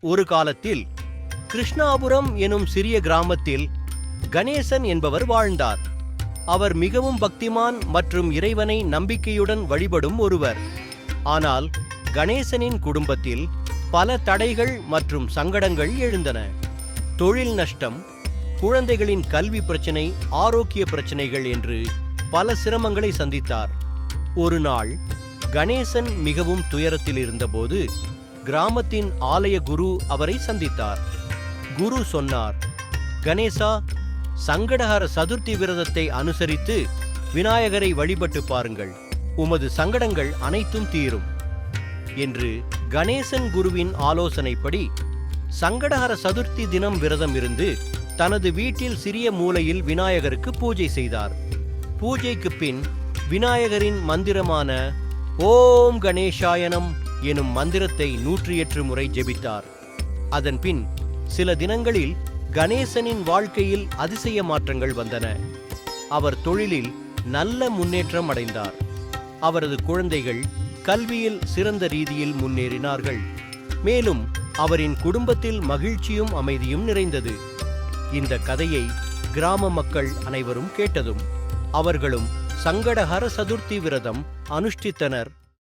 ஒரு காலத்தில் கிருஷ்ணாபுரம் எனும் சிறிய கிராமத்தில் கணேசன் என்பவர் வாழ்ந்தார். அவர் மிகவும் பக்திமான் மற்றும் இறைவனை நம்பிக்கையுடன் வழிபடும் ஒருவர். ஆனால் கணேசனின் குடும்பத்தில் பல தடைகள் மற்றும் சங்கடங்கள் எழுந்தன. தொழில் நஷ்டம், குழந்தைகளின் கல்வி பிரச்சனை, ஆரோக்கிய பிரச்சனைகள் என்று பல சிரமங்களை சந்தித்தார். ஒரு நாள் கணேசன் மிகவும் துயரத்தில் இருந்தபோது கிராமத்தின் ஆலய குரு அவரை சந்தித்தார். குரு சொன்னார், கணேசா, சங்கடஹர சதுர்த்தி விரதத்தை அனுசரித்து விநாயகரை வழிபட்டு பாருங்கள், உமது சங்கடங்கள் அனைத்தும் தீரும் என்று கணேசன் குருவின் ஆலோசனைப்படி சங்கடஹர சதுர்த்தி தினம் விரதம் இருந்து தனது வீட்டில் சிறிய மூலையில் விநாயகருக்கு பூஜை செய்தார். பூஜைக்கு பின் விநாயகரின் மந்திரமான ஓம் கணேசாயனம் எனும் மந்திரத்தை 108 முறை ஜெபித்தார். அதன் பின் சில தினங்களில் கணேசனின் வாழ்க்கையில் அதிசய மாற்றங்கள் வந்தன. அவர் தொழிலில் நல்ல முன்னேற்றம் அடைந்தார். அவரது குழந்தைகள் கல்வியில் சிறந்த ரீதியில் முன்னேறினார்கள். மேலும் அவரின் குடும்பத்தில் மகிழ்ச்சியும் அமைதியும் நிறைந்தது. இந்த கதையை கிராம மக்கள் அனைவரும் கேட்டதும் அவர்களும் சங்கடஹர சதுர்த்தி விரதம் அனுஷ்டித்தனர்.